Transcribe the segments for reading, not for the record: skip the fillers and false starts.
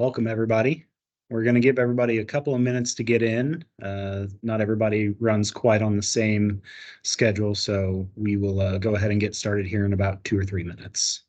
Welcome, everybody. We're going to give everybody a couple of minutes to get in. Not everybody runs quite on the same schedule, so we will go ahead and get started here in about 2 or 3 minutes.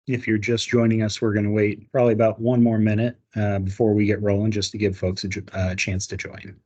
If you're just joining us, we're going to wait probably about 1 more minute before we get rolling, just to give folks a chance to join.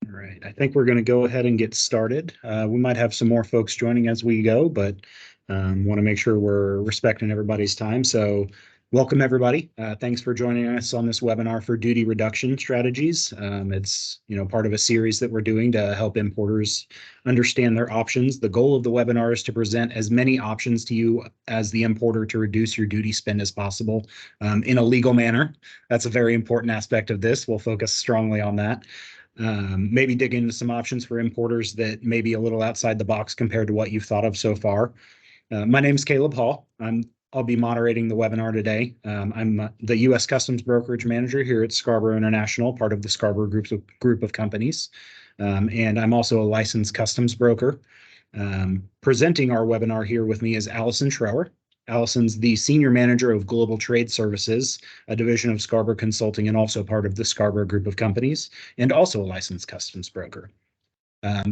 All right, I think we're going to go ahead and get started. We might have some more folks joining as we go, but want to make sure we're respecting everybody's time. So welcome, everybody. Thanks for joining us on this webinar for duty reduction strategies. It's part of a series that we're doing to help importers understand their options. The goal of the webinar is to present as many options to you as the importer to reduce your duty spend as possible in a legal manner. That's a very important aspect of this. We'll focus strongly on that. Maybe dig into some options for importers that may be a little outside the box compared to what you've thought of so far. My name is Caleb Hall. I'll be moderating the webinar today. I'm the U.S. Customs Brokerage Manager here at Scarborough International, part of the Scarborough group of companies. And I'm also a licensed customs broker. Presenting our webinar here with me is Alyson Schroer. Alyson's the Senior Manager of Global Trade Services, a division of Scarborough Consulting and also part of the Scarborough group of companies, and also a licensed customs broker.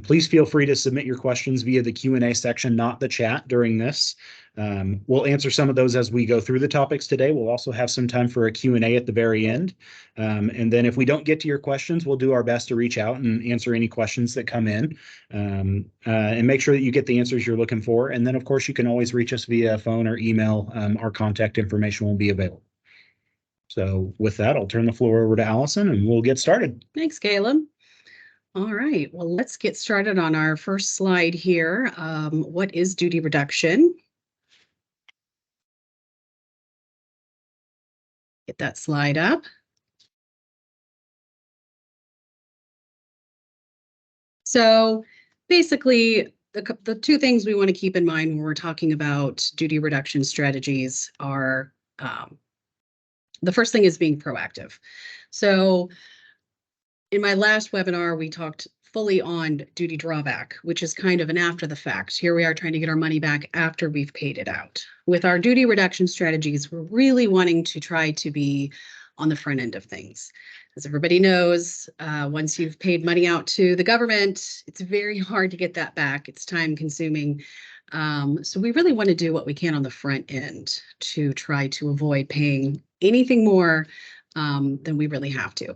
Please feel free to submit your questions via the Q&A section, not the chat during this. We'll answer some of those as we go through the topics today. We'll also have some time for a Q&A at the very end. And then if we don't get to your questions, we'll do our best to reach out and answer any questions that come in and make sure that you get the answers you're looking for. And then, of course, you can always reach us via phone or email. Our contact information will be available. So with that, I'll turn the floor over to Alyson and we'll get started. Thanks, Caleb. All right, well, let's get started on our first slide here. What is duty reduction? Get that slide up. So basically, the two things we want to keep in mind when we're talking about duty reduction strategies are, the first thing is being proactive. So in my last webinar, we talked fully on duty drawback, which is kind of an after the fact. Here we are trying to get our money back after we've paid it out. With our duty reduction strategies, we're really wanting to try to be on the front end of things. As everybody knows, once you've paid money out to the government, it's very hard to get that back. It's time consuming. So we really want to do what we can on the front end to try to avoid paying anything more than we really have to.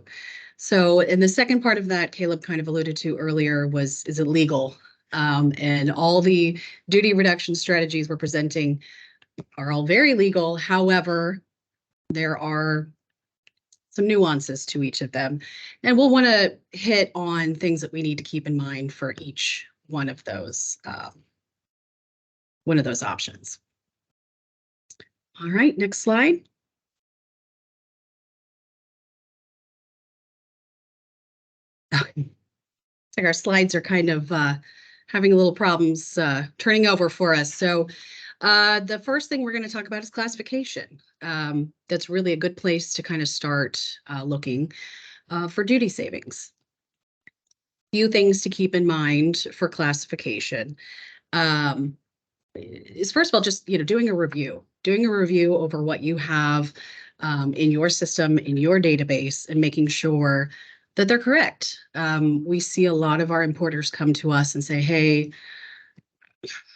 So in the second part of that, Caleb kind of alluded to earlier is it legal? And all the duty reduction strategies we're presenting are all very legal. However, there are some nuances to each of them. And we'll want to hit on things that we need to keep in mind for each one of those options. All right, next slide. It's like our slides are kind of having a little problems turning over for us. So the first thing we're going to talk about is classification. That's really a good place to kind of start looking for duty savings. Few things to keep in mind for classification is, first of all, just doing a review over what you have in your system, in your database, and making sure that they're correct. We see a lot of our importers come to us and say, hey,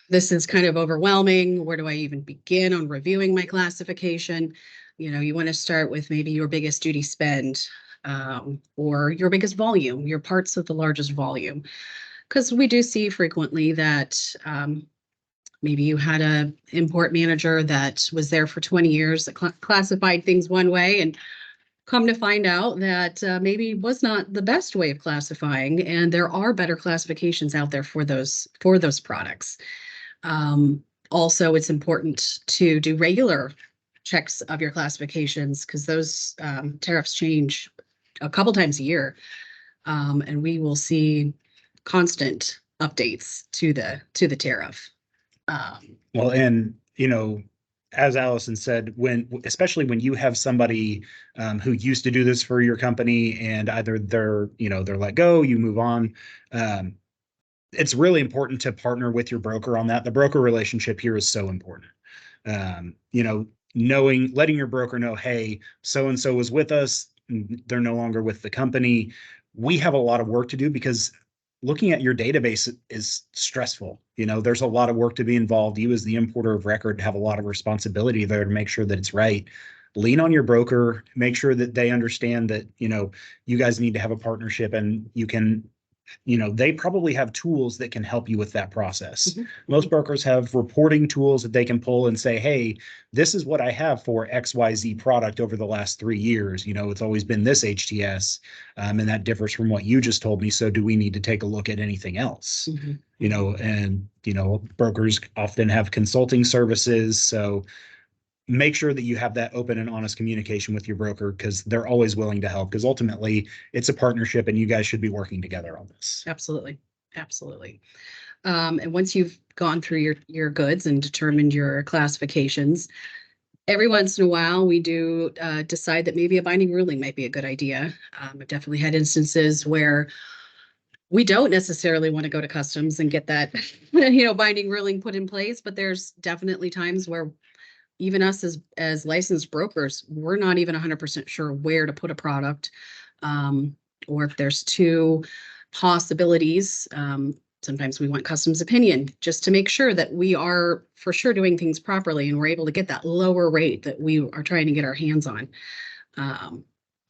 this is kind of overwhelming. Where do I even begin on reviewing my classification? You want to start with maybe your biggest duty spend or your biggest volume, your parts of the largest volume. Because we do see frequently that maybe you had a import manager that was there for 20 years that classified things one way, and come to find out that maybe was not the best way of classifying, and there are better classifications out there for those products. Also, it's important to do regular checks of your classifications because those tariffs change a couple times a year, and we will see constant updates to the tariff. Well, and as Alyson said, especially when you have somebody who used to do this for your company and either they're let go, you move on. It's really important to partner with your broker on that. The broker relationship here is so important. Letting your broker know, hey, so-and-so was with us, they're no longer with the company. We have a lot of work to do because looking at your database is stressful. There's a lot of work to be involved. You as the importer of record have a lot of responsibility there to make sure that it's right. Lean on your broker, make sure that they understand that, you guys need to have a partnership, and you can, they probably have tools that can help you with that process. Mm-hmm. Most brokers have reporting tools that they can pull and say, hey, this is what I have for XYZ product over the last 3 years. It's always been this HTS, and that differs from what you just told me. So do we need to take a look at anything else? Mm-hmm. Brokers often have consulting services. So make sure that you have that open and honest communication with your broker, because they're always willing to help, because ultimately it's a partnership and you guys should be working together on this. Absolutely. And once you've gone through your goods and determined your classifications, every once in a while we do decide that maybe a binding ruling might be a good idea. I've definitely had instances where we don't necessarily want to go to customs and get that binding ruling put in place, but there's definitely times where even us as licensed brokers, we're not even 100% sure where to put a product, or if there's two possibilities. Sometimes we want customs opinion just to make sure that we are for sure doing things properly and we're able to get that lower rate that we are trying to get our hands on.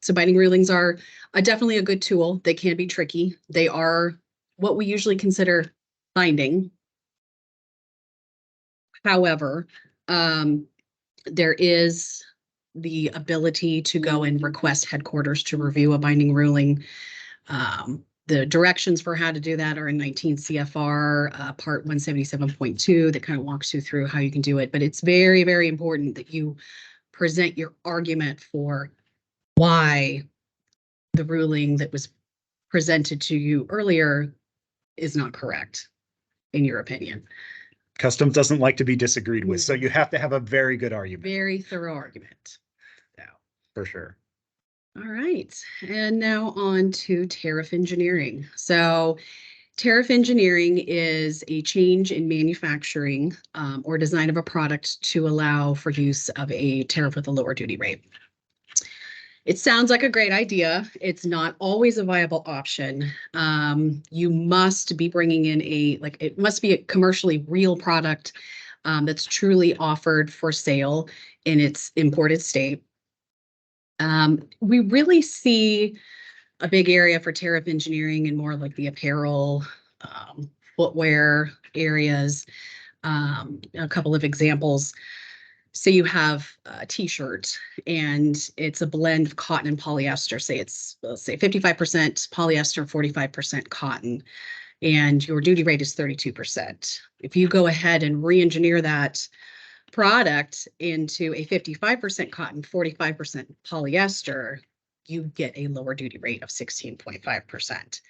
So binding rulings are definitely a good tool. They can be tricky. They are what we usually consider binding. However, there is the ability to go and request headquarters to review a binding ruling. The directions for how to do that are in 19 CFR part 177.2 that kind of walks you through how you can do it. But it's very, very important that you present your argument for why the ruling that was presented to you earlier is not correct, in your opinion. Customs doesn't like to be disagreed with, so you have to have a very good argument. Very thorough argument. Yeah, for sure. All right, and now on to tariff engineering. So tariff engineering is a change in manufacturing or design of a product to allow for use of a tariff with a lower duty rate. It sounds like a great idea. It's not always a viable option. You must be bringing in it must be a commercially real product that's truly offered for sale in its imported state. We really see a big area for tariff engineering and more like the apparel, footwear areas. A couple of examples. Say you have a t-shirt and it's a blend of cotton and polyester. Let's say 55% polyester, 45% cotton, and your duty rate is 32%. If you go ahead and re-engineer that product into a 55% cotton, 45% polyester, you get a lower duty rate of 16.5%.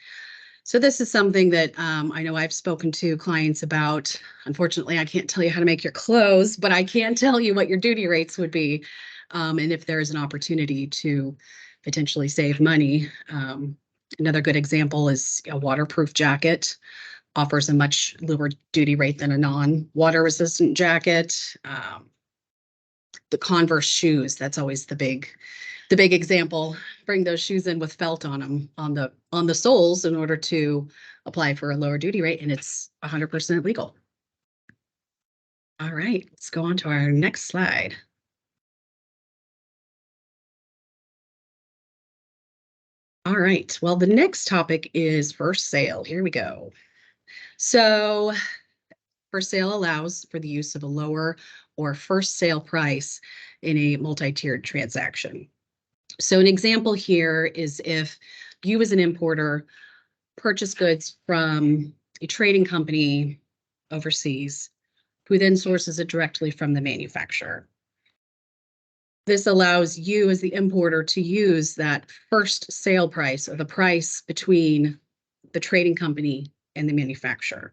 So this is something that I know I've spoken to clients about. Unfortunately, I can't tell you how to make your clothes, but I can tell you what your duty rates would be, and if there is an opportunity to potentially save money. Another good example is a waterproof jacket offers a much lower duty rate than a non-water resistant jacket. The Converse shoes, that's always the big example. Bring those shoes in with felt on them on the soles in order to apply for a lower duty rate, and it's 100% legal. All right, let's go on to our next slide. All right, well, the next topic is first sale. Here we go. So first sale allows for the use of a lower or first sale price in a multi-tiered transaction. So an example here is if you as an importer purchase goods from a trading company overseas, who then sources it directly from the manufacturer. This allows you as the importer to use that first sale price, or the price between the trading company and the manufacturer.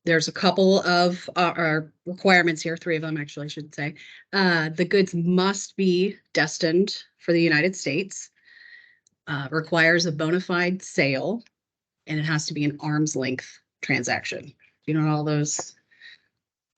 There's a couple of requirements here, 3 of them actually, I should say. The goods must be destined for the United States, requires a bona fide sale, and it has to be an arm's length transaction. You know, all those.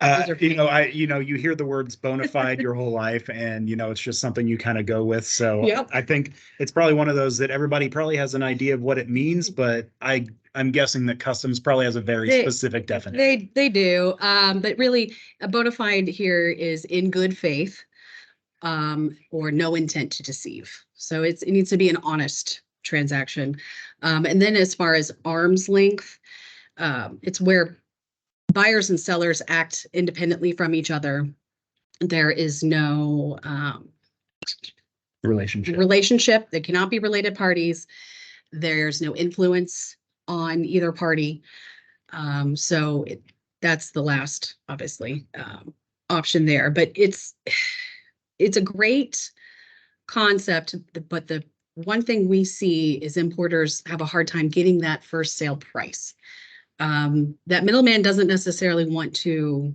You hear the words bona fide your whole life, and it's just something you kind of go with. So Yep. I think it's probably one of those that everybody probably has an idea of what it means, but I'm guessing that customs probably has a very specific definition. They do, but really a bona fide here is in good faith, or no intent to deceive. So it needs to be an honest transaction. And then as far as arm's length, it's where buyers and sellers act independently from each other. There is no relationship. They cannot be related parties. There's no influence on either party. So that's the last, obviously, option there. But it's a great concept, but the one thing we see is importers have a hard time getting that first sale price. That middleman doesn't necessarily want to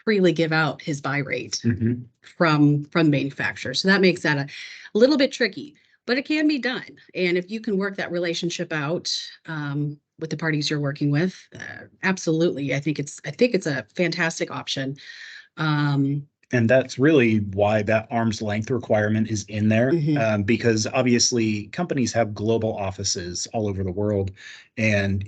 freely give out his buy rate from the manufacturer. So that makes that a little bit tricky, but it can be done. And if you can work that relationship out with the parties you're working with, absolutely. I think it's a fantastic option. And that's really why that arm's length requirement is in there, because obviously companies have global offices all over the world. And,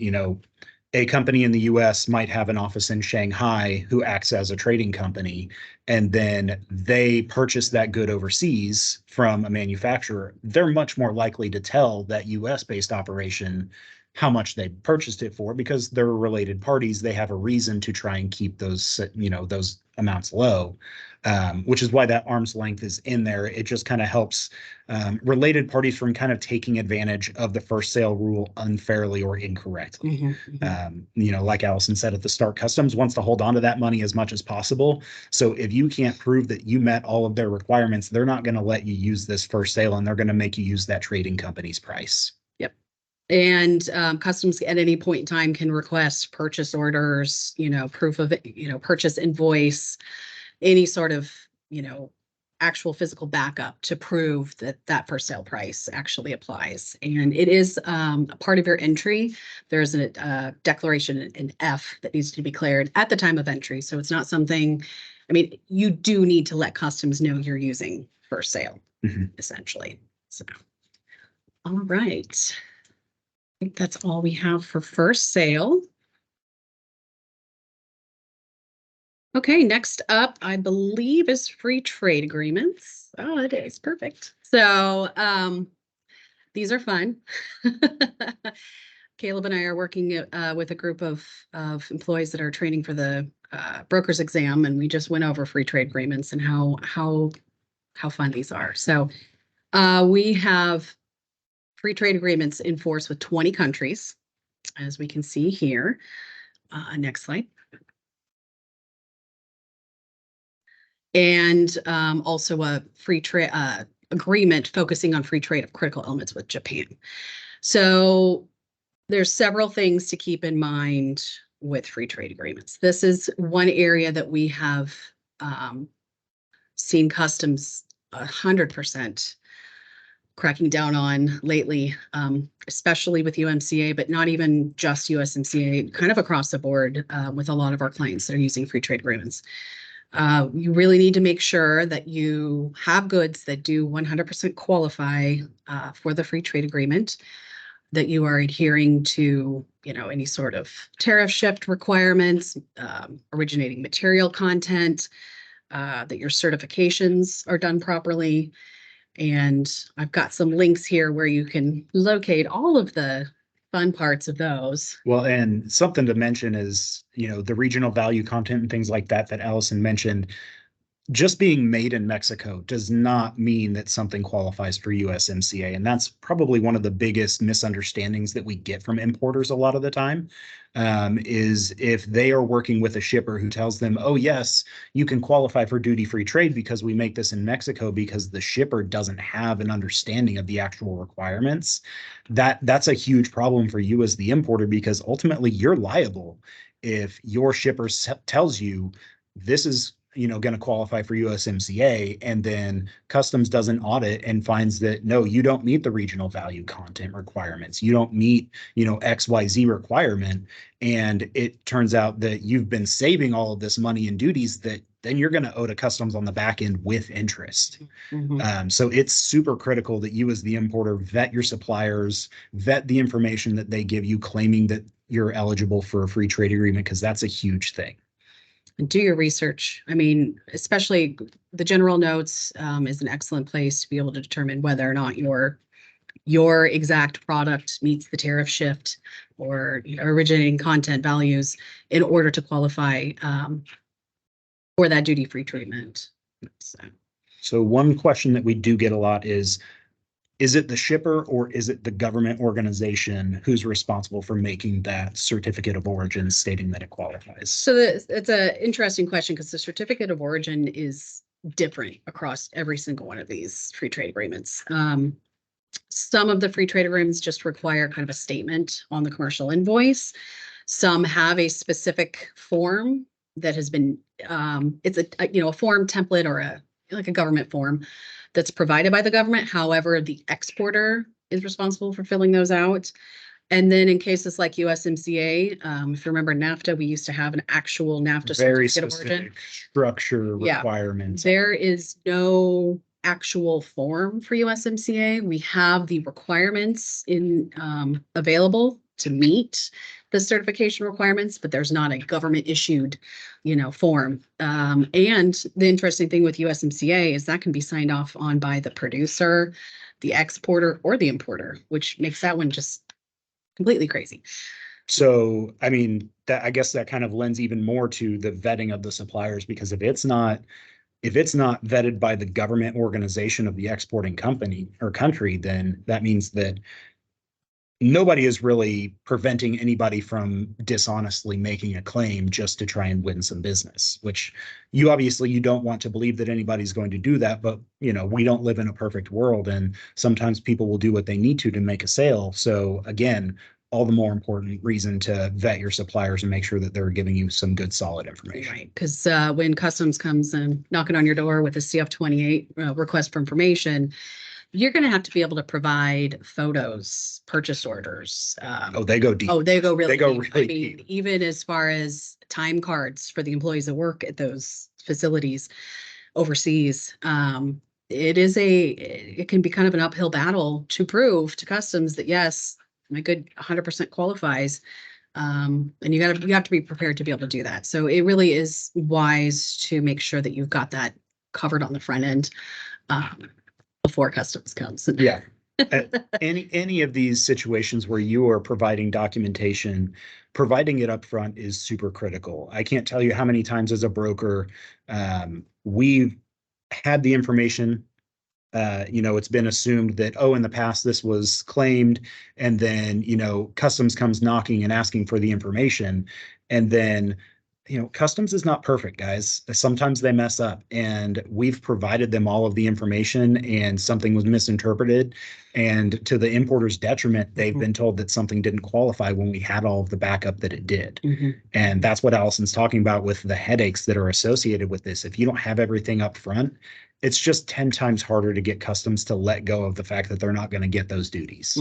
a company in the US might have an office in Shanghai who acts as a trading company, and then they purchase that good overseas from a manufacturer. They're much more likely to tell that US-based operation how much they purchased it for, because they're related parties. They have a reason to try and keep those amounts low, which is why that arm's length is in there. It just kind of helps related parties from kind of taking advantage of the first sale rule unfairly or incorrectly. Like Alyson said at the start, customs wants to hold on to that money as much as possible. So if you can't prove that you met all of their requirements, they're not going to let you use this first sale, and they're going to make you use that trading company's price. Yep. And customs at any point in time can request purchase orders, proof of purchase invoice, any sort of, actual physical backup to prove that first sale price actually applies. And it is a part of your entry. There's a declaration in F that needs to be declared at the time of entry. So it's not something, I mean, you do need to let customs know you're using for sale, essentially. So, all right. I think that's all we have for first sale. Okay, next up, I believe, is free trade agreements. Oh, it is perfect. So these are fun. Caleb and I are working with a group of employees that are training for the broker's exam, and we just went over free trade agreements and how fun these are. So we have free trade agreements in force with 20 countries, as we can see here. Next slide. And also a free trade agreement focusing on free trade of critical elements with Japan. So there's several things to keep in mind with free trade agreements. This is one area that we have seen customs 100% cracking down on lately, especially with UMCA, but not even just USMCA, kind of across the board with a lot of our clients that are using free trade agreements. You really need to make sure that you have goods that do 100% qualify for the free trade agreement, that you are adhering to, any sort of tariff shift requirements, originating material content, that your certifications are done properly. And I've got some links here where you can locate all of the fun parts of those. Well, and something to mention is, the regional value content and things like that Alyson mentioned. Just being made in Mexico does not mean that something qualifies for USMCA. And that's probably one of the biggest misunderstandings that we get from importers a lot of the time, is if they are working with a shipper who tells them, oh, yes, you can qualify for duty-free trade because we make this in Mexico, because the shipper doesn't have an understanding of the actual requirements. That's a huge problem for you as the importer, because ultimately you're liable if your shipper tells you this is going to qualify for USMCA, and then customs doesn't audit and finds that, no, you don't meet the regional value content requirements. You don't meet, XYZ requirement. And it turns out that you've been saving all of this money in duties that then you're going to owe to customs on the back end with interest. So it's super critical that you as the importer vet your suppliers, vet the information that they give you, claiming that you're eligible for a free trade agreement, because that's a huge thing. Do your research. I mean, especially the general notes is an excellent place to be able to determine whether or not your exact product meets the tariff shift or originating content values in order to qualify for that duty-free treatment. So one question that we do get a lot is it the shipper or is it the government organization who's responsible for making that certificate of origin stating that it qualifies? So it's an interesting question, because the certificate of origin is different across every single one of these free trade agreements. Some of the free trade agreements just require kind of a statement on the commercial invoice. Some have a specific form that has been, it's a form template or like a government form that's provided by the government. However, the exporter is responsible for filling those out. And then in cases like USMCA, if you remember NAFTA, we used to have an actual NAFTA very certificate of origin. specific structure requirements. There is no actual form for USMCA. We have the requirements in available to meet the certification requirements, but there's not a government issued, form. And the interesting thing with USMCA is that can be signed off on by the producer, the exporter, or the importer, which makes that one just completely crazy. So, I mean, I guess that kind of lends even more to the vetting of the suppliers, because if it's not vetted by the government organization of the exporting company or country, then that means that nobody is really preventing anybody from dishonestly making a claim just to try and win some business, which you don't want to believe that anybody's going to do that. But, we don't live in a perfect world, and sometimes people will do what they need to make a sale. So again, all the more important reason to vet your suppliers and make sure that they're giving you some good, solid information. Right, because when customs comes and knocking on your door with a CF-28 request for information, you're going to have to be able to provide photos, purchase orders. They go deep. Oh, they go really They go deep. really I mean, deep. even as far as time cards for the employees that work at those facilities overseas. It can be kind of an uphill battle to prove to customs that yes, my good 100% qualifies. And you have to be prepared to be able to do that. So it really is wise to make sure that you've got that covered on the front end before customs comes. Yeah. Any of these situations where you are providing documentation, providing it up front is super critical. I can't tell you how many times as a broker, we've had the information. It's been assumed that, oh, in the past this was claimed, and then, customs comes knocking and asking for the information. And then, customs is not perfect, guys. Sometimes they mess up, and we've provided them all of the information and something was misinterpreted. And to the importer's detriment, they've been told that something didn't qualify when we had all of the backup that it did. And that's what Alyson's talking about with the headaches that are associated with this. If you don't have everything up front, it's just 10 times harder to get customs to let go of the fact that they're not going to get those duties.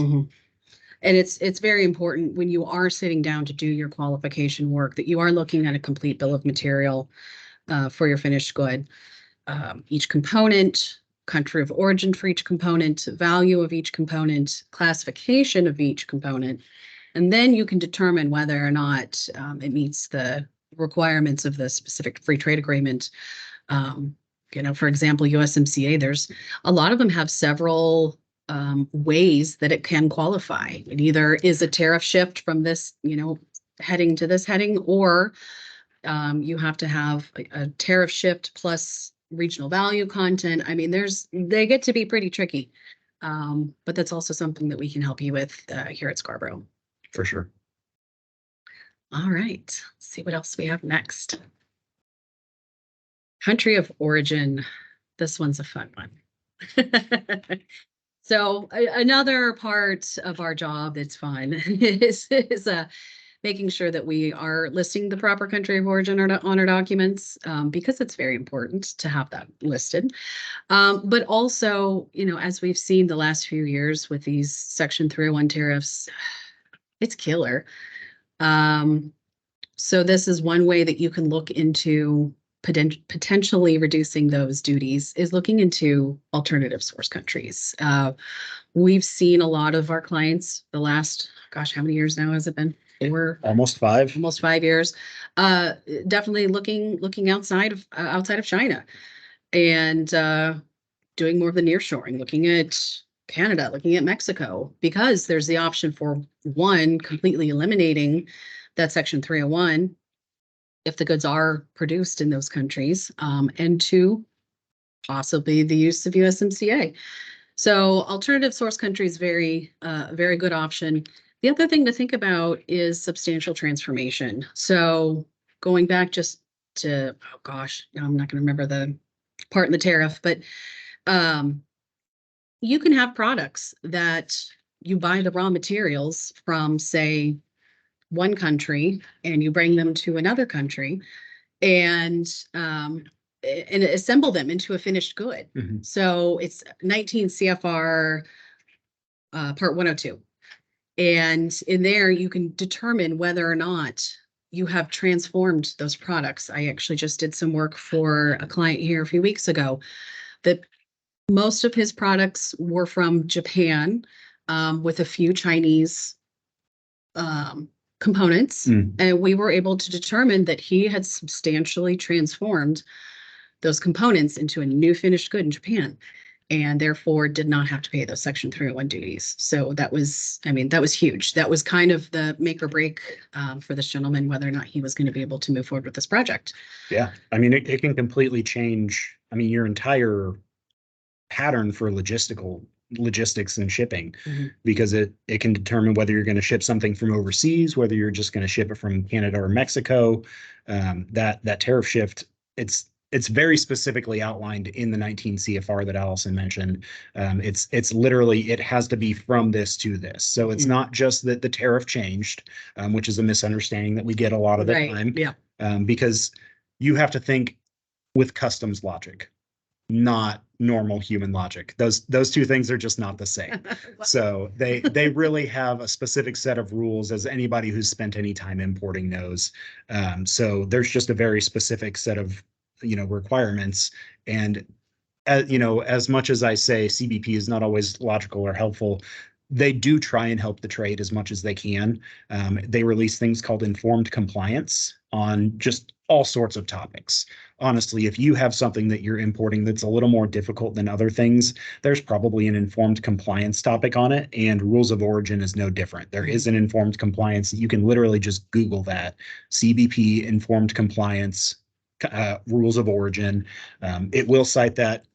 And it's very important when you are sitting down to do your qualification work that you are looking at a complete bill of material for your finished good. Each component, country of origin for each component, value of each component, classification of each component, and then you can determine whether or not it meets the requirements of the specific free trade agreement. For example, USMCA, there's a lot of them have several ways that it can qualify. It either is a tariff shift from this, heading to this heading, or you have to have a tariff shift plus regional value content. I mean, they get to be pretty tricky, but that's also something that we can help you with here at Scarborough. For sure. All right, let's see what else we have next. Country of origin. This one's a fun one. So another part of our job that's fun is making sure that we are listing the proper country of origin on our documents, because it's very important to have that listed. But also, as we've seen the last few years with these Section 301 tariffs, it's killer. So this is one way that you can look into potentially reducing those duties, is looking into alternative source countries. We've seen a lot of our clients the last, how many years now has it been? Almost 5. Almost 5 years. Definitely looking outside of China, and doing more of the nearshoring, looking at Canada, looking at Mexico, because there's the option for one, completely eliminating that Section 301 if the goods are produced in those countries, and two, possibly the use of USMCA. So alternative source countries, very good option. The other thing to think about is substantial transformation. So going back just to, I'm not going to remember the part in the tariff, but you can have products that you buy the raw materials from, say, one country, and you bring them to another country and assemble them into a finished good. So it's 19 CFR part 102. And in there, you can determine whether or not you have transformed those products. I actually just did some work for a client here a few weeks ago that most of his products were from Japan, with a few Chinese components, and we were able to determine that he had substantially transformed those components into a new finished good in Japan, and therefore did not have to pay those Section 301 duties. So that was huge. That was kind of the make or break for this gentleman, whether or not he was going to be able to move forward with this project. Yeah, I mean, it can completely change, your entire pattern for logistics and shipping, because it can determine whether you're going to ship something from overseas, whether you're just going to ship it from Canada or Mexico. That tariff shift, it's very specifically outlined in the 19 CFR that Alyson mentioned. It's literally, it has to be from this to this. So it's not just that the tariff changed, which is a misunderstanding that we get a lot of the time. Yeah. Because you have to think with customs logic, not normal human logic. Those two things are just not the same. So they really have a specific set of rules, as anybody who's spent any time importing knows. So there's just a very specific set of requirements. And as much as I say CBP is not always logical or helpful, they do try and help the trade as much as they can. They release things called informed compliance on just all sorts of topics. Honestly, if you have something that you're importing that's a little more difficult than other things, there's probably an informed compliance topic on it, and rules of origin is no different. There is an informed compliance. You can literally just Google that, CBP informed compliance rules of origin. It will cite that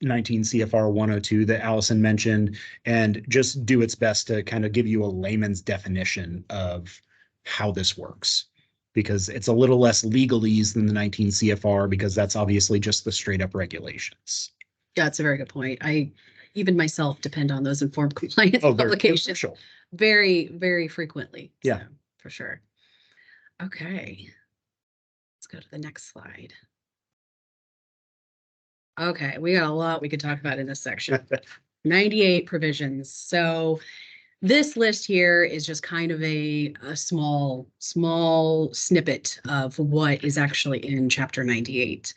19 CFR 102 that Alyson mentioned, and just do its best to kind of give you a layman's definition of how this works, because it's a little less legalese than the 19 CFR, because that's obviously just the straight up regulations. Yeah, that's a very good point. I even myself depend on those informed compliance they're publications crucial. Very, very frequently. Yeah, so, for sure. Okay. Let's go to the next slide. Okay, we got a lot we could talk about in this section. 98 provisions. So this list here is just kind of a small snippet of what is actually in Chapter 98.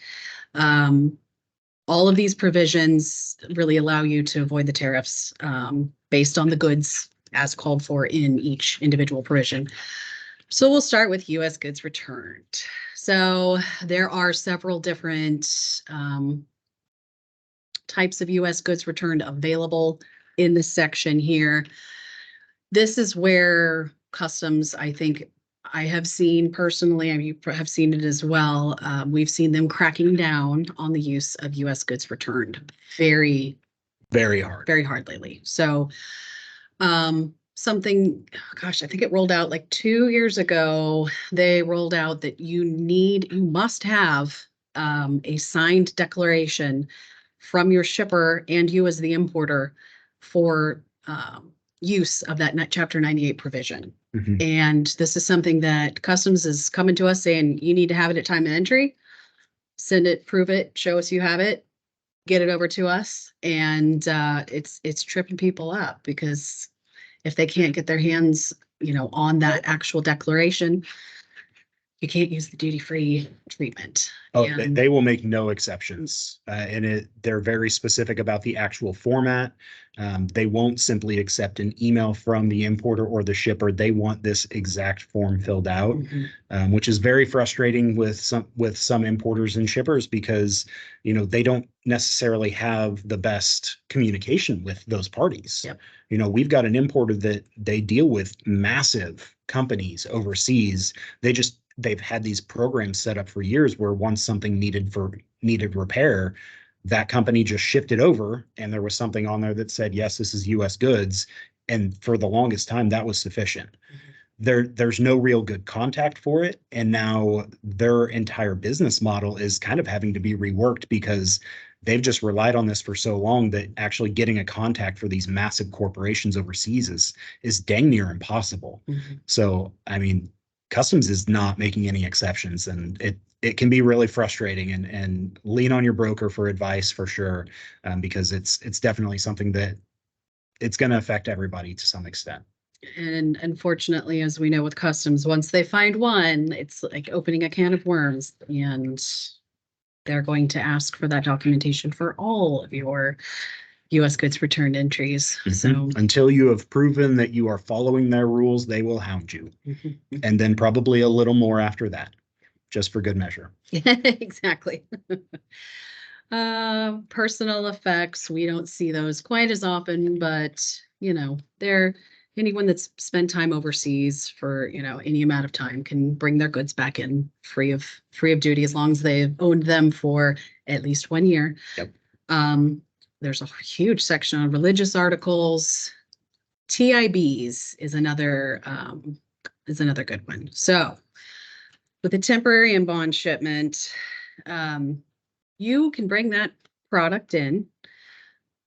All of these provisions really allow you to avoid the tariffs based on the goods as called for in each individual provision. So we'll start with U.S. goods returned. So there are several different types of U.S. goods returned available in this section here. This is where customs, I think I have seen personally, and you have seen it as well. We've seen them cracking down on the use of U.S. goods returned very hard lately. So something, gosh, I think it rolled out like 2 years ago. They rolled out that you must have a signed declaration from your shipper and you as the importer for use of that Chapter 98 provision. Mm-hmm. And this is something that Customs is coming to us saying, you need to have it at time of entry. Send it, prove it, show us you have it, get it over to us. And it's tripping people up, because if they can't get their hands, on that actual declaration, you can't use the duty-free treatment. Oh, they will make no exceptions. And they're very specific about the actual format. They won't simply accept an email from the importer or the shipper. They want this exact form filled out, which is very frustrating with some importers and shippers, because they don't necessarily have the best communication with those parties. Yep. We've got an importer that they deal with massive companies overseas. They've had these programs set up for years where once something needed repair, that company just shipped it over, and there was something on there that said, yes, this is U.S. goods. And for the longest time, that was sufficient. There's no real good contact for it. And now their entire business model is kind of having to be reworked, because they've just relied on this for so long that actually getting a contact for these massive corporations overseas is dang near impossible. So, I mean, Customs is not making any exceptions, and it can be really frustrating, and lean on your broker for advice for sure, because it's definitely something that it's going to affect everybody to some extent. And unfortunately, as we know with Customs, once they find one, it's like opening a can of worms, and they're going to ask for that documentation for all of your U.S. goods returned entries. So until you have proven that you are following their rules, they will hound you. And then probably a little more after that, just for good measure. Exactly. Personal effects, we don't see those quite as often, but they're anyone that's spent time overseas for any amount of time can bring their goods back in free of duty, as long as they've owned them for at least 1 year. Yep. There's a huge section on religious articles. TIBs is another good one. So with a temporary and bond shipment, you can bring that product in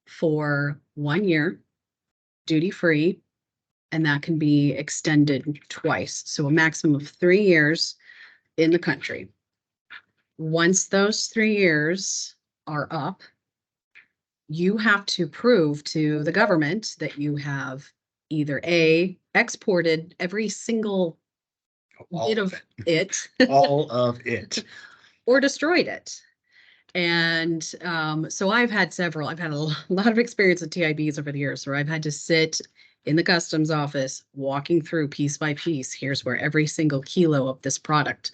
for 1 year duty-free, and that can be extended twice. So a maximum of 3 years in the country. Once those 3 years are up, you have to prove to the government that you have either exported every single bit of it. All of it. or destroyed it. And so I've had a lot of experience with TIBs over the years where I've had to sit in the customs office walking through piece by piece. Here's where every single kilo of this product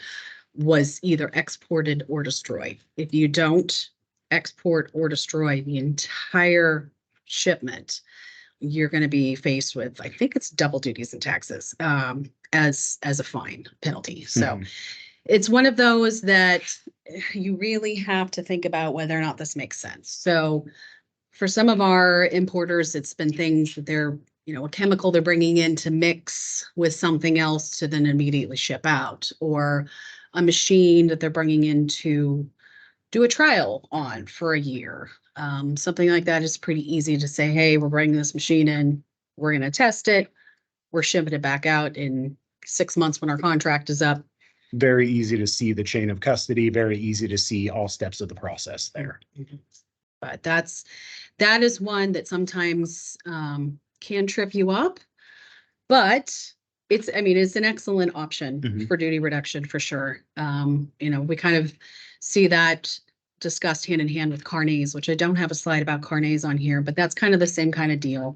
was either exported or destroyed. If you don't export or destroy the entire shipment, you're going to be faced with, I think it's double duties and taxes as a fine penalty. So it's one of those that you really have to think about whether or not this makes sense. So for some of our importers, it's been things that they're, a chemical they're bringing in to mix with something else to then immediately ship out, or a machine that they're bringing in to do a trial on for a year. Something like that is pretty easy to say, hey, we're bringing this machine in, we're going to test it, we're shipping it back out in 6 months when our contract is up. Very easy to see the chain of custody, very easy to see all steps of the process there. But that is one that sometimes can trip you up, but it's an excellent option for duty reduction for sure. We kind of see that discussed hand in hand with carnets, which I don't have a slide about carnets on here, but that's kind of the same kind of deal.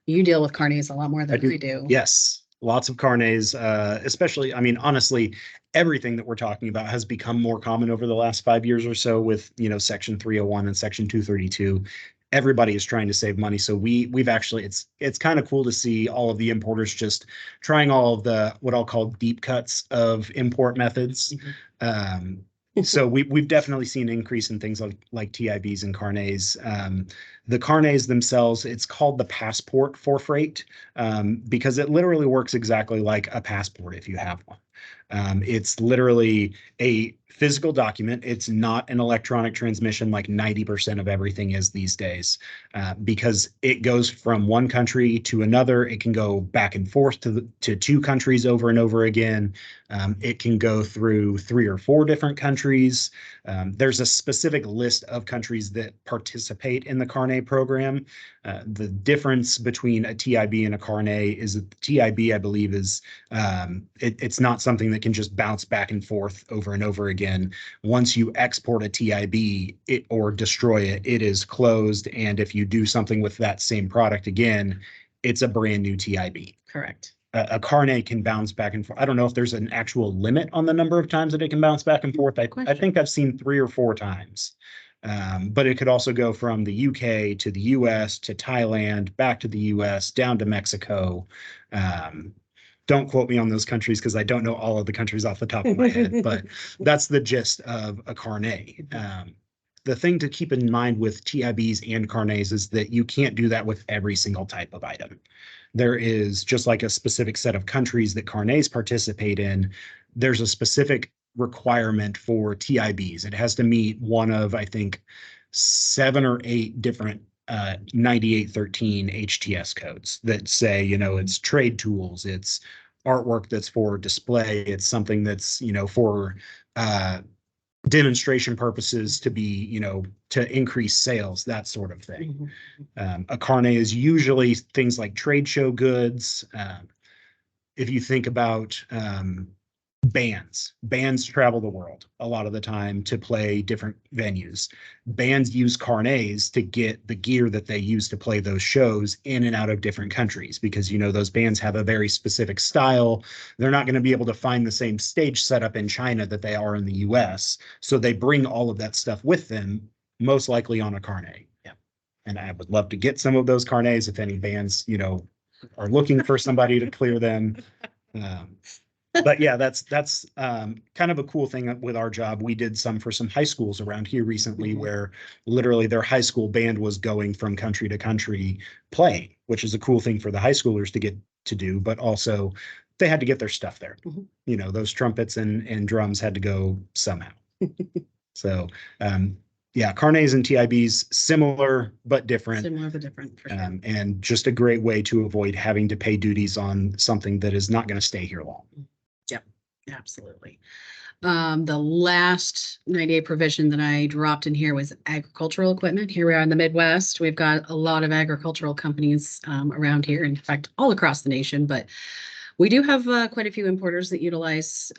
You deal with carnets a lot more than I do. Yes, lots of carnets, especially, honestly, everything that we're talking about has become more common over the last 5 years or so with, Section 301 and Section 232. Everybody is trying to save money. So we've actually, it's kind of cool to see all of the importers just trying all of the, what I'll call deep cuts of import methods. So we've definitely seen an increase in things like TIBs and carnets. The carnets themselves, it's called the passport for freight because it literally works exactly like a passport if you have one. It's literally a physical document. It's not an electronic transmission like 90% of everything is these days because it goes from one country to another. It can go back and forth to 2 countries over and over again. It can go through 3 or 4 different countries. There's a specific list of countries that participate in the carnet program. The difference between a TIB and a carnet is that the TIB, I believe, is it's not something that can just bounce back and forth over and over again. Once you export a TIB or destroy it, it is closed. And if you do something with that same product again, it's a brand new TIB. Correct. A carnet can bounce back and forth. I don't know if there's an actual limit on the number of times that it can bounce back and forth. I think I've seen 3 or 4 times. But it could also go from the UK to the US to Thailand, back to the US, down to Mexico. Don't quote me on those countries because I don't know all of the countries off the top of my head, but that's the gist of a carnet. The thing to keep in mind with TIBs and carnets is that you can't do that with every single type of item. There is just like a specific set of countries that carnets participate in. There's a specific requirement for TIBs. It has to meet one of, I think, 7 or 8 different 9813 HTS codes that say, it's trade tools, it's artwork that's for display, it's something that's, for demonstration purposes to be, to increase sales, that sort of thing. A carnet is usually things like trade show goods. If you think about bands travel the world a lot of the time to play different venues. Bands use carnets to get the gear that they use to play those shows in and out of different countries because, those bands have a very specific style. They're not going to be able to find the same stage setup in China that they are in the US. So they bring all of that stuff with them, most likely on a carnet. Yeah. And I would love to get some of those carnets if any bands, are looking for somebody to clear them. But yeah, that's kind of a cool thing with our job. We did some for some high schools around here recently where literally their high school band was going from country to country playing, which is a cool thing for the high schoolers to get to do, but also they had to get their stuff there. Those trumpets and drums had to go somehow. So yeah, carnets and TIBs, similar but different. Similar but different, for sure. And just a great way to avoid having to pay duties on something that is not going to stay here long. Yep, absolutely. The last 98 provision that I dropped in here was agricultural equipment. Here we are in the Midwest. We've got a lot of agricultural companies around here, in fact, all across the nation, but we do have quite a few importers that utilize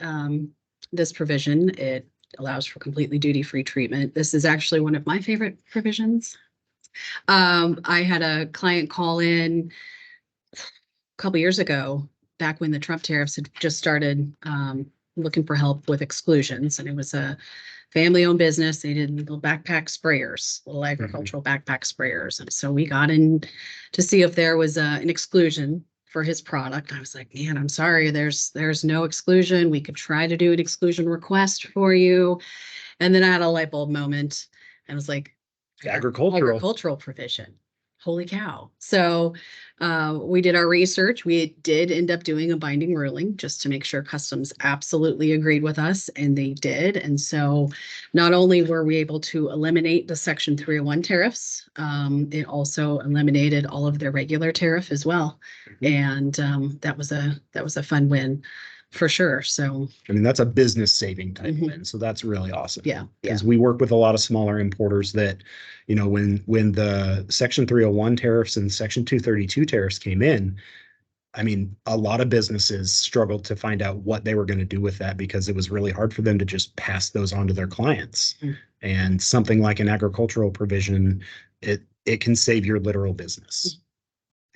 this provision. It allows for completely duty-free treatment. This is actually one of my favorite provisions. I had a client call in a couple years ago, back when the Trump tariffs had just started, looking for help with exclusions, and it was a family-owned business. They did little backpack sprayers, little agricultural backpack sprayers, and so we got in to see if there was an exclusion for his product. I was like, man, I'm sorry, there's no exclusion. We could try to do an exclusion request for you. And then I had a light bulb moment and was like, agricultural provision. Holy cow. So we did our research. We did end up doing a binding ruling just to make sure customs absolutely agreed with us, and they did. And so not only were we able to eliminate the Section 301 tariffs, it also eliminated all of their regular tariff as well. And that was a fun win for sure. So I mean, that's a business saving type win. So that's really awesome. Yeah. Because we work with a lot of smaller importers that, you know, when the Section 301 tariffs and Section 232 tariffs came in, I mean, a lot of businesses struggled to find out what they were going to do with that, because it was really hard for them to just pass those on to their clients. And something like an agricultural provision, it can save your literal business.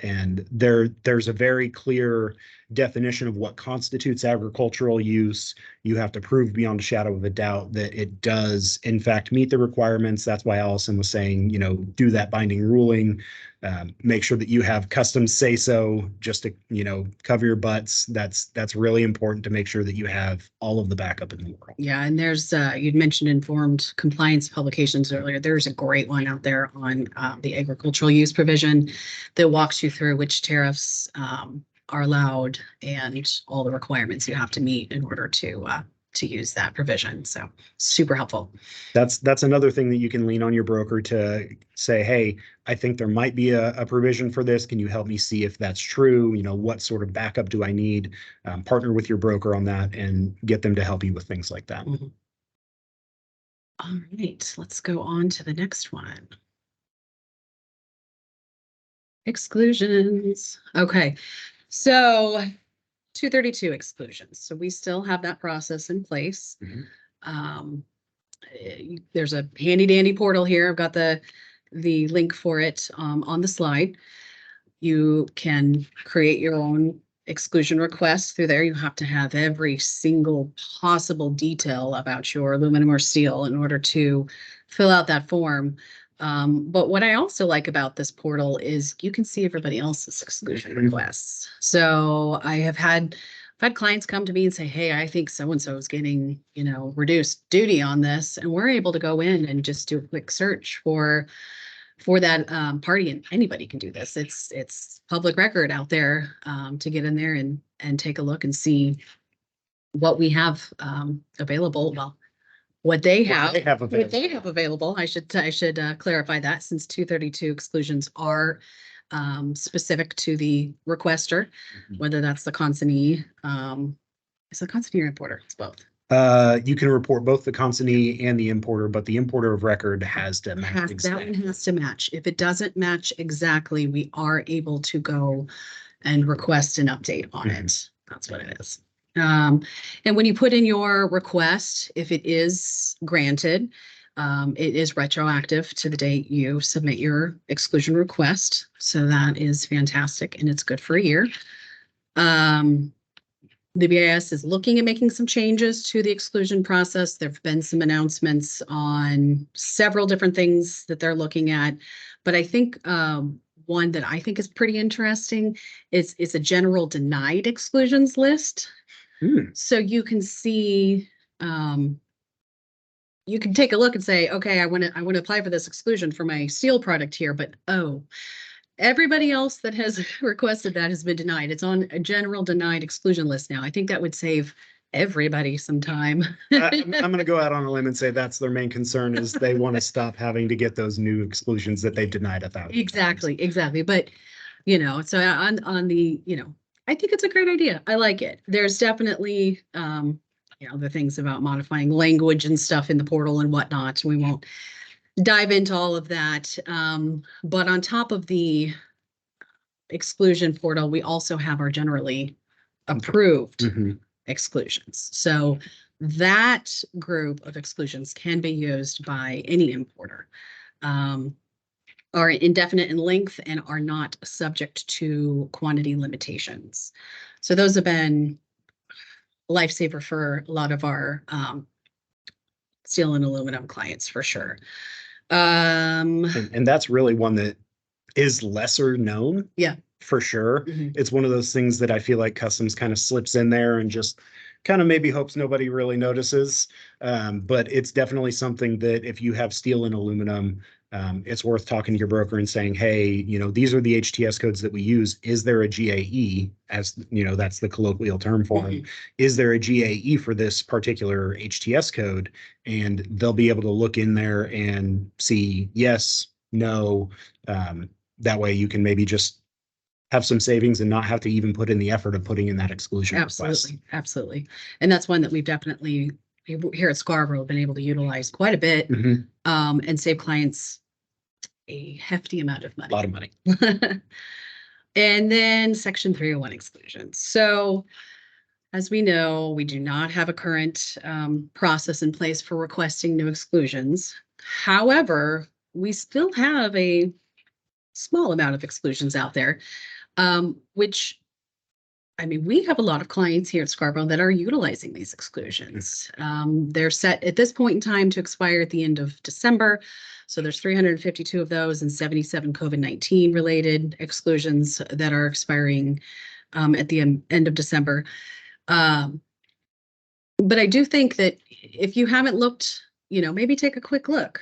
And there's a very clear definition of what constitutes agricultural use. You have to prove beyond a shadow of a doubt that it does, in fact, meet the requirements. That's why Alyson was saying, you know, do that binding ruling. Make sure that you have customs say so, just to, you know, cover your butts. That's really important, to make sure that you have all of the backup in the world. Yeah, and there's you'd mentioned informed compliance publications earlier. There's a great one out there on the agricultural use provision that walks you through which tariffs are allowed and all the requirements you have to meet in order to use that provision. So super helpful. That's another thing that you can lean on your broker to say, hey, I think there might be a provision for this. Can you help me see if that's true? You know, what sort of backup do I need? Partner with your broker on that and get them to help you with things like that. All right, let's go on to the next one. Exclusions. Okay, so 232 exclusions. So we still have that process in place. There's a handy dandy portal here. I've got the link for it on the slide. You can create your own exclusion request through there. You have to have every single possible detail about your aluminum or steel in order to fill out that form. But what I also like about this portal is you can see everybody else's exclusion requests. So I've had clients come to me and say, hey, I think so-and-so is getting, you know, reduced duty on this. And we're able to go in and just do a quick search for that party, and anybody can do this. It's public record out there to get in there and take a look and see what we have available. Well, what they have available. I should clarify that, since 232 exclusions are specific to the requester, whether that's the consignee. Is the consignee or importer? It's both. You can report both the consignee and the importer, but the importer of record has to match exactly. That one has to match. If it doesn't match exactly, we are able to go and request an update on it. That's what it is. And when you put in your request, if it is granted, it is retroactive to the date you submit your exclusion request. So that is fantastic, and it's good for a year. The BIS is looking at making some changes to the exclusion process. There have been some announcements on several different things that they're looking at, but I think one that I think is pretty interesting is a general denied exclusions list. So you can see, you can take a look and say, okay, I want to apply for this exclusion for my steel product here, but everybody else that has requested that has been denied. It's on a general denied exclusion list now. I think that would save everybody some time. I'm going to go out on a limb and say that's their main concern, is they want to stop having to get those new exclusions that they've denied 1,000 times. Exactly. But, you know, so on the, you know, I think it's a great idea. I like it. There's definitely, you know, the things about modifying language and stuff in the portal and whatnot. We won't dive into all of that. But on top of the exclusion portal, we also have our generally approved exclusions. So that group of exclusions can be used by any importer, are indefinite in length and are not subject to quantity limitations. So those have been lifesaver for a lot of our steel and aluminum clients for sure. And that's really one that is lesser known. Yeah. For sure. Mhm. It's one of those things that I feel like customs kind of slips in there and just kind of maybe hopes nobody really notices. But it's definitely something that if you have steel and aluminum, it's worth talking to your broker and saying, hey, you know, these are the HTS codes that we use. Is there a GAE, as you know, that's the colloquial term for them. Is there a GAE for this particular HTS code? And they'll be able to look in there and see yes, no. That way you can maybe just have some savings and not have to even put in the effort of putting in that exclusion request. Absolutely. And that's one that we've definitely here at Scarborough been able to utilize quite a bit, and save clients a hefty amount of money. A lot of money. And then Section 301 exclusions. So as we know, we do not have a current process in place for requesting new exclusions. However, we still have a small amount of exclusions out there, which, I mean, we have a lot of clients here at Scarborough that are utilizing these exclusions. They're set at this point in time to expire at the end of December. So there's 352 of those and 77 COVID-19 related exclusions that are expiring at the end of December. But I do think that if you haven't looked, you know, maybe take a quick look.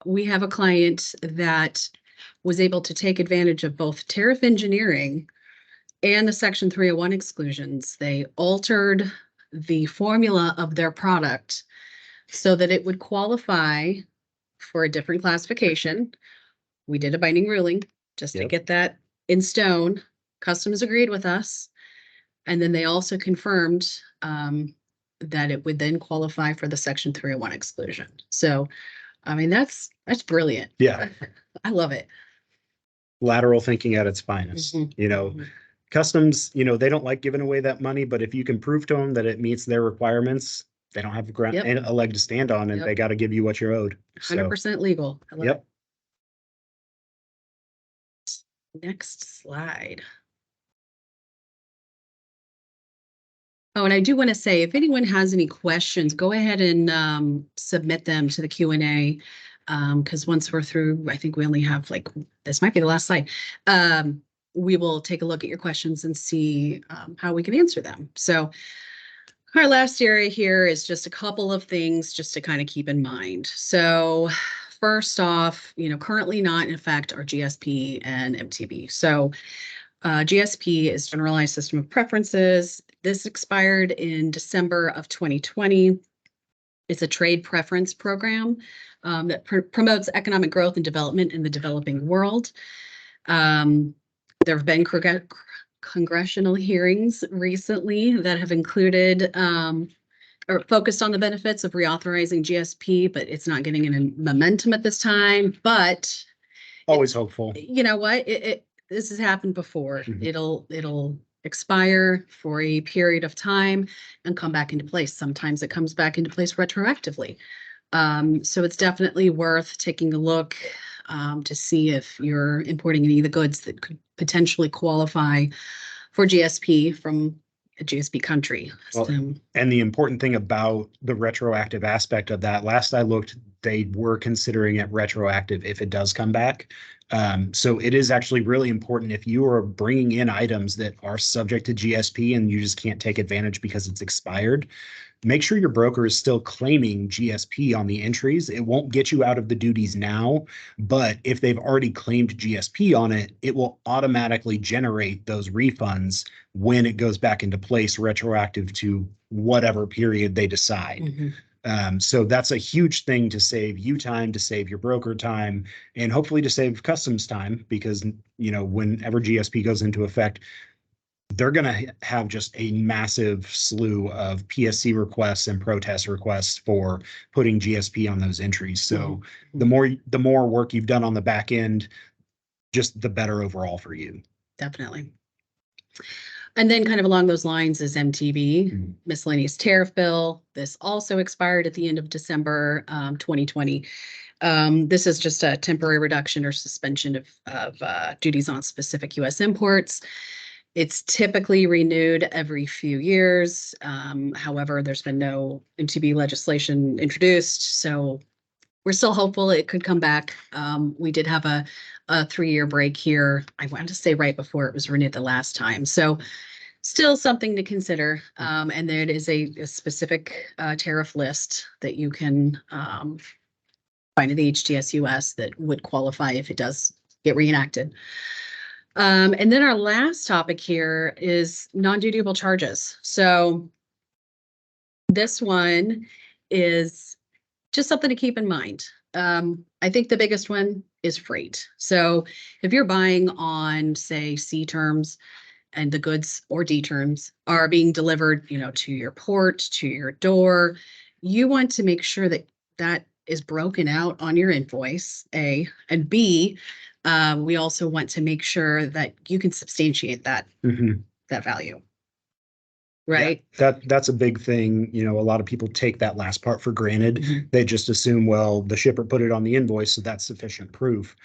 We have a client that was able to take advantage of both tariff engineering and the Section 301 exclusions. They altered the formula of their product so that it would qualify for a different classification. We did a binding ruling just to get that in stone. Customs agreed with us. And then they also confirmed that it would then qualify for the Section 301 exclusion. So, I mean, that's brilliant. Yeah. I love it. Lateral thinking at its finest. You know, customs, you know, they don't like giving away that money, but if you can prove to them that it meets their requirements, they don't have a leg to stand on, and they got to give you what you're owed. 100% legal. I love it. Next slide. Oh, and I do want to say, if anyone has any questions, go ahead and submit them to the Q&A. Because once we're through, I think we only have this might be the last slide. We will take a look at your questions and see how we can answer them. So our last area here is just a couple of things just to kind of keep in mind. So first off, you know, currently not in effect are GSP and MTB. So GSP is Generalized System of Preferences. This expired in December of 2020. It's a trade preference program that promotes economic growth and development in the developing world. There have been congressional hearings recently that have included or focused on the benefits of reauthorizing GSP, but it's not getting any momentum at this time. But always hopeful. You know what? This has happened before. It'll expire for a period of time and come back into place. Sometimes it comes back into place retroactively. So it's definitely worth taking a look to see if you're importing any of the goods that could potentially qualify for GSP from a GSP country. Well, and the important thing about the retroactive aspect of that, last I looked, they were considering it retroactive if it does come back. So it is actually really important if you are bringing in items that are subject to GSP and you just can't take advantage because it's expired. Make sure your broker is still claiming GSP on the entries. It won't get you out of the duties now, but if they've already claimed GSP on it, it will automatically generate those refunds when it goes back into place retroactive to whatever period they decide. So that's a huge thing to save you time, to save your broker time, and hopefully to save customs time, because, you know, whenever GSP goes into effect, they're going to have just a massive slew of PSC requests and protest requests for putting GSP on those entries. So the more work you've done on the back end, just the better overall for you. Definitely. And then kind of along those lines is MTB, Mhm. miscellaneous tariff bill. This also expired at the end of December 2020. This is just a temporary reduction or suspension of duties on specific U.S. imports. It's typically renewed every few years. However, there's been no MTB legislation introduced, so we're still hopeful it could come back. We did have a 3-year break here. I want to say right before it was renewed the last time. So still something to consider. And there is a specific tariff list that you can find in the HTSUS that would qualify if it does get reenacted. And then our last topic here is non-dutiable charges. So this one is just something to keep in mind. I think the biggest one is freight. So if you're buying on, say, C terms and the goods or D terms are being delivered, to your port, to your door, you want to make sure that that is broken out on your invoice, A, and B, we also want to make sure that you can substantiate that value. Right. Yeah, that's a big thing. A lot of people take that last part for granted. Mm-hmm. They just assume, well, the shipper put it on the invoice, so that's sufficient proof.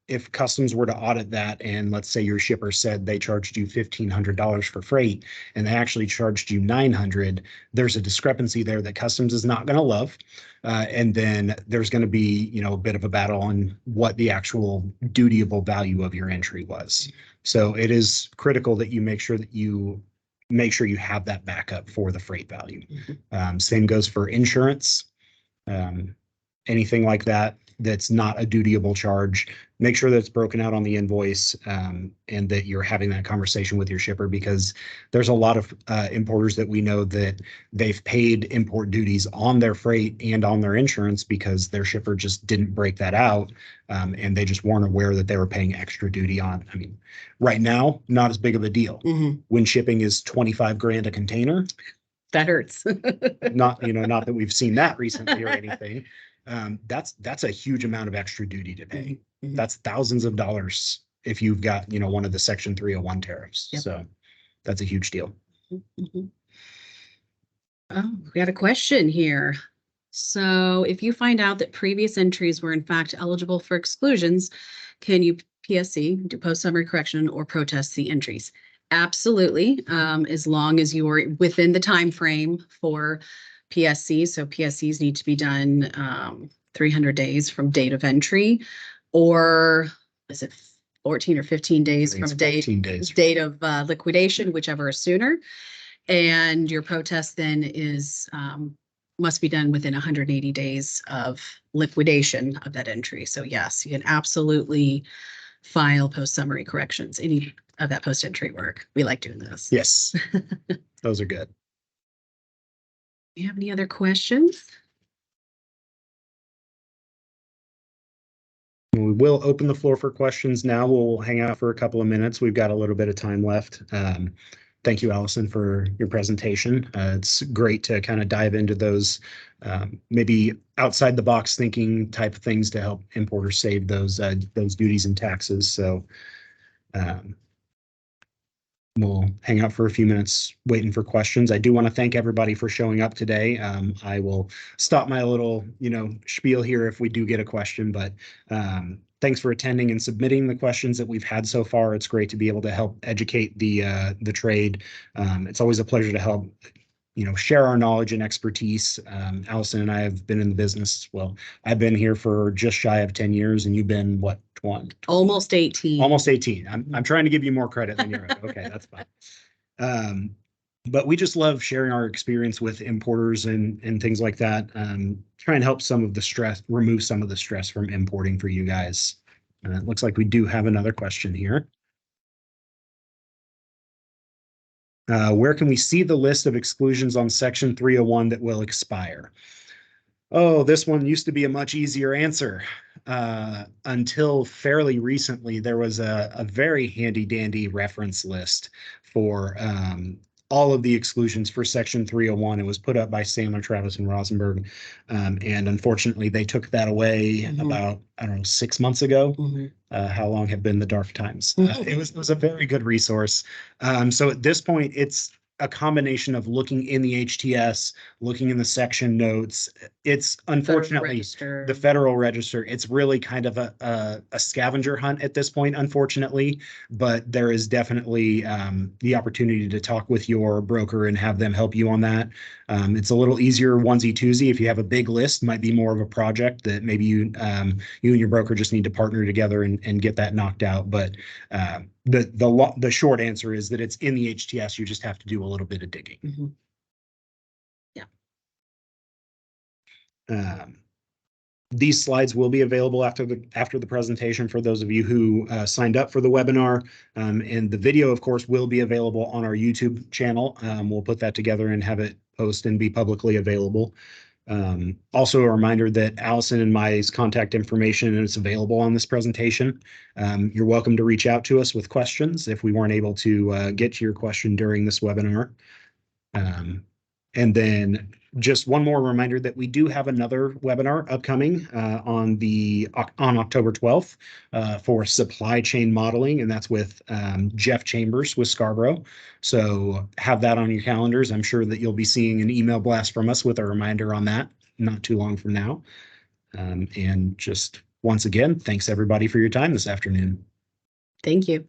If customs were to audit that, and let's say your shipper said they charged you $1,500 for freight, and they actually charged you $900, there's a discrepancy there that customs is not going to love. And then there's going to be, a bit of a battle on what the actual dutiable value of your entry was. So it is critical that you make sure you have that backup for the freight value. Same goes for insurance. Anything like that's not a dutiable charge, make sure that it's broken out on the invoice, and that you're having that conversation with your shipper, because there's a lot of importers that we know that they've paid import duties on their freight and on their insurance because their shipper just didn't break that out, and they just weren't aware that they were paying extra duty on. I mean, right now, not as big of a deal. When shipping is 25 grand a container, that hurts. not that we've seen that recently or anything. That's a huge amount of extra duty to pay. That's thousands of dollars if you've got, one of the Section 301 tariffs. Yep. So that's a huge deal. Oh, we got a question here. So if you find out that previous entries were in fact eligible for exclusions, can you PSC, do post summary correction, or protest the entries? Absolutely, as long as you are within the time frame for PSC. So PSCs need to be done 300 days from date of entry, or is it 14 or 15 days from date of liquidation, whichever is sooner. And your protest then is must be done within 180 days of liquidation of that entry. So yes, you can absolutely file post summary corrections, any of that post entry work. We like doing this. Yes, those are good. Do you have any other questions? We will open the floor for questions now. We'll hang out for a couple of minutes. We've got a little bit of time left. Thank you, Alyson, for your presentation. It's great to kind of dive into those maybe outside the box thinking type of things to help importers save those duties and taxes. So we'll hang out for a few minutes waiting for questions. I do want to thank everybody for showing up today. I will stop my little, spiel here if we do get a question, but thanks for attending and submitting the questions that we've had so far. It's great to be able to help educate the trade. It's always a pleasure to help, share our knowledge and expertise. Alyson and I have been in the business. Well, I've been here for just shy of 10 years, and you've been what? Almost 18. Almost 18. I'm trying to give you more credit than you're at. Okay, that's fine. But we just love sharing our experience with importers and things like that. Try and help remove some of the stress from importing for you guys. It looks like we do have another question here. Where can we see the list of exclusions on Section 301 that will expire? Oh, this one used to be a much easier answer. Until fairly recently, there was a very handy dandy reference list for all of the exclusions for Section 301. It was put up by Sandler, Travis, and Rosenberg. And unfortunately, they took that away about, I don't know, 6 months ago. How long have been the dark times? It was a very good resource. So at this point, it's a combination of looking in the HTS, looking in the section notes. It's unfortunately the Federal Register. It's really kind of a scavenger hunt at this point, unfortunately, but there is definitely the opportunity to talk with your broker and have them help you on that. It's a little easier onesie twosie. If you have a big list, might be more of a project that maybe you and your broker just need to partner together and get that knocked out. But the short answer is that it's in the HTS. You just have to do a little bit of digging. Yeah. These slides will be available after the presentation for those of you who signed up for the webinar. And the video, of course, will be available on our YouTube channel. We'll put that together and have it post and be publicly available. Also a reminder that Alyson and my contact information is available on this presentation. You're welcome to reach out to us with questions if we weren't able to get to your question during this webinar. And then just one more reminder that we do have another webinar upcoming on October 12th for supply chain modeling, and that's with Jeff Chambers with Scarborough. So have that on your calendars. I'm sure that you'll be seeing an email blast from us with a reminder on that not too long from now. And just once again, thanks everybody for your time this afternoon. Thank you.